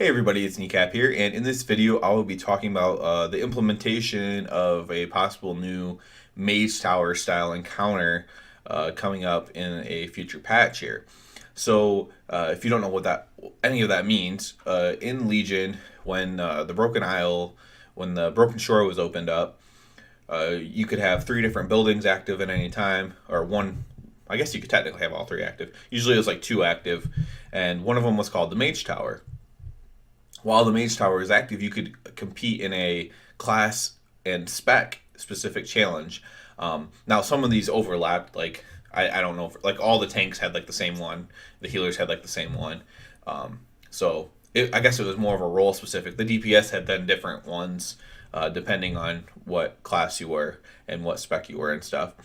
Hey everybody, it's Kneecap here, and in this video I will be talking about the implementation of a possible new Mage Tower style encounter coming up in a future patch here. So, if you don't know what any of that means, in Legion, when the Broken Isle, when the Broken Shore was opened up, you could have three different buildings active at any time, or one. I guess you could technically have all three active. Usually it was like two active, and one of them was called the Mage Tower. While the Mage Tower is active, you could compete in a class and spec specific challenge. Now, some of these overlapped. Like I don't know, like all the tanks had like the same one, the healers had like the same one. I guess it was more of a role specific. The DPS had then different ones depending on what class you were and what spec you were and stuff.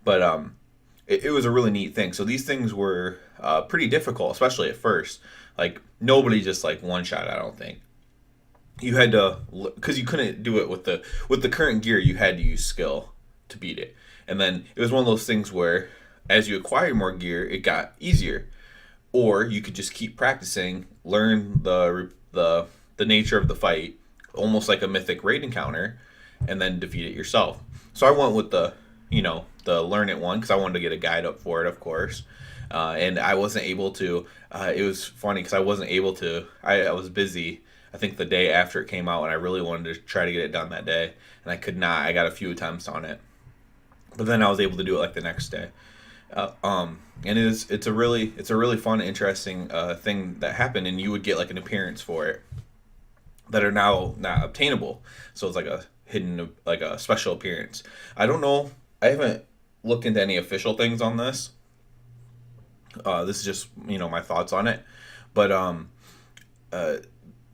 But it was a really neat thing. So these things were pretty difficult, especially at first. Like nobody just like one shot. I don't think you had to, because you couldn't do it with the current gear. You had to use skill to beat it. And then it was one of those things where as you acquired more gear, it got easier. Or you could just keep practicing, learn the nature of the fight, almost like a mythic raid encounter, and then defeat it yourself. So I went with the learn it one because I wanted to get a guide up for it, of course. And I wasn't able to. It was funny because I wasn't able to. I was busy. I think the day after it came out, and I really wanted to try to get it done that day, and I could not. I got a few attempts on it, but then I was able to do it like the next day. And it's a really fun, interesting thing that happened, and you would get like an appearance for it that are now not obtainable. So it's like a hidden, like a special appearance. I don't know. I haven't looked into any official things on this. This is just my thoughts on it, but uh,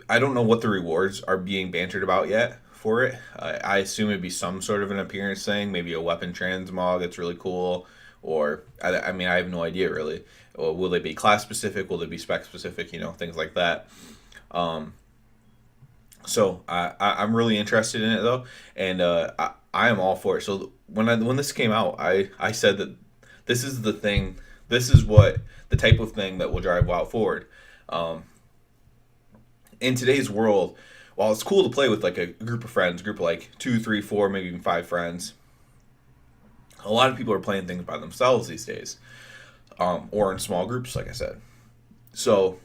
I don't know what the rewards are being bantered about yet for it. I assume it'd be some sort of an appearance thing, maybe a weapon transmog that's really cool, or I mean I have no idea really. Will they be class specific? Will they be spec specific? Things like that. Um, I'm really interested in it though, and I am all for it. So when this came out, I said that this is the thing. This is what the type of thing that will drive WoW forward. Um, in today's world, while it's cool to play with like a group of friends, group of like two, three, four, maybe even five friends, a lot of people are playing things by themselves these days, or in small groups, like I said. So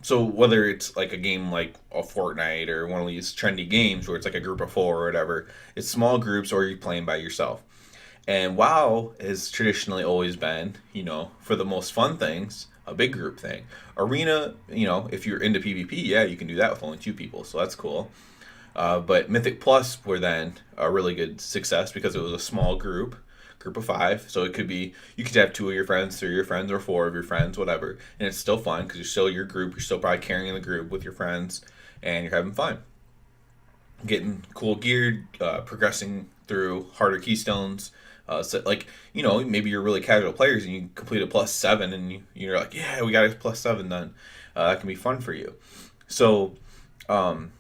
so whether it's like a game like a Fortnite or one of these trendy games where it's like a group of four or whatever, it's small groups or you're playing by yourself. And WoW has traditionally always been, for the most fun things, a big group thing. Arena, if you're into PvP, yeah, you can do that with only two people, so that's cool. But Mythic Plus were then a really good success because it was a small group of five. So it could be, you could have two of your friends, three of your friends, or four of your friends, whatever. And it's still fun because you're still your group. You're still probably carrying the group with your friends and you're having fun. Getting cool gear, progressing through harder keystones. So like, maybe you're really casual players and you complete a +7 and you're like, yeah, we got a +7 done. That can be fun for you. So, um,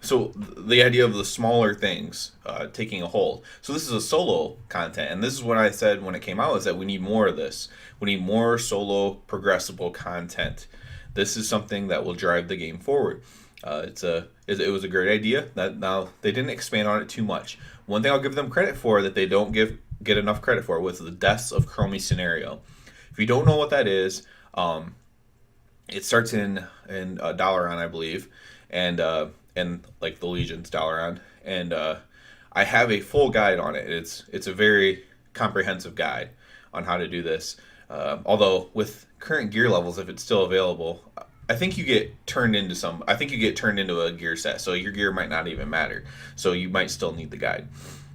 so the idea of the smaller things taking a hold. So this is a solo content, and this is what I said when it came out: is that we need more of this. We need more solo progressible content. This is something that will drive the game forward. It was a great idea. That now they didn't expand on it too much. One thing I'll give them credit for that they don't get enough credit for was the Deaths of Chromie scenario. If you don't know what that is, it starts in Dalaran, I believe, and like the Legion's Dalaran, and I have a full guide on it. It's a very comprehensive guide on how to do this. Although with current gear levels, if it's still available, I think you get turned into some. I think you get turned into a gear set, so your gear might not even matter. So you might still need the guide.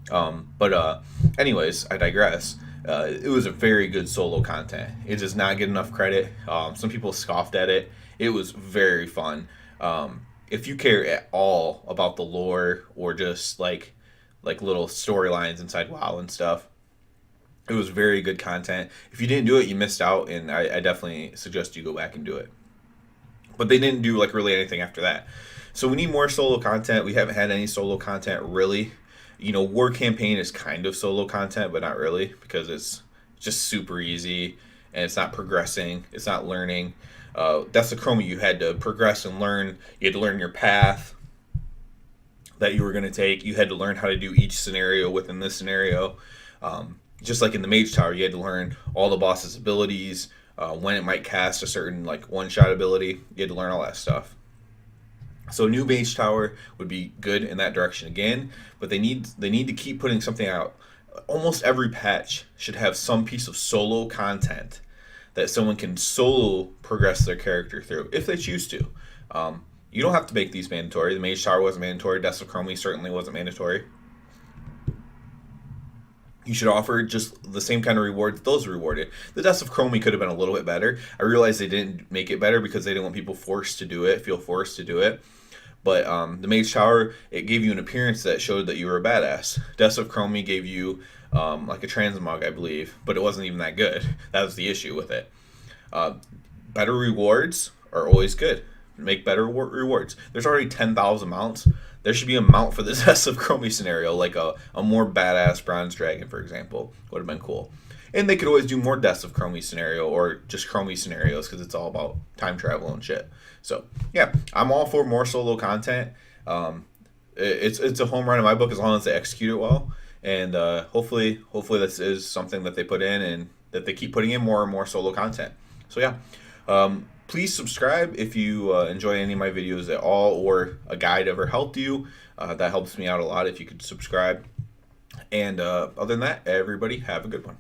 But anyways, I digress. It was a very good solo content. It does not get enough credit. Some people scoffed at it. It was very fun. If you care at all about the lore or just like little storylines inside WoW and stuff, it was very good content. If you didn't do it, you missed out, and I definitely suggest you go back and do it. But they didn't do like really anything after that. So we need more solo content. We haven't had any solo content really. War Campaign is kind of solo content, but not really because it's just super easy and it's not progressing. It's not learning. That's the chroma. You had to progress and learn. You had to learn your path that you were going to take. You had to learn how to do each scenario within this scenario. Just like in the Mage Tower, you had to learn all the boss's abilities, when it might cast a certain like one-shot ability. You had to learn all that stuff. So a new Mage Tower would be good in that direction again, but they need to keep putting something out. Almost every patch should have some piece of solo content that someone can solo progress their character through if they choose to. You don't have to make these mandatory. The Mage Tower wasn't mandatory. Death of Chromie certainly wasn't mandatory. You should offer just the same kind of rewards those are rewarded. The Death of Chromie could have been a little bit better. I realized they didn't make it better because they didn't want people forced to do it, feel forced to do it. But the Mage Tower, it gave you an appearance that showed that you were a badass. Death of Chromie gave you like a transmog, I believe, but it wasn't even that good. That was the issue with it. Better rewards are always good. Make better rewards. There's already 10,000 mounts. There should be a mount for the Death of Chromie scenario, like a more badass bronze dragon, for example. Would have been cool. And they could always do more Deaths of Chromie scenario or just Chromie scenarios because it's all about time travel and shit. So yeah, I'm all for more solo content. It's a home run in my book as long as they execute it well. And hopefully this is something that they put in and that they keep putting in more and more solo content. So yeah, please subscribe if you enjoy any of my videos at all or a guide ever helped you. That helps me out a lot if you could subscribe. And other than that, everybody have a good one.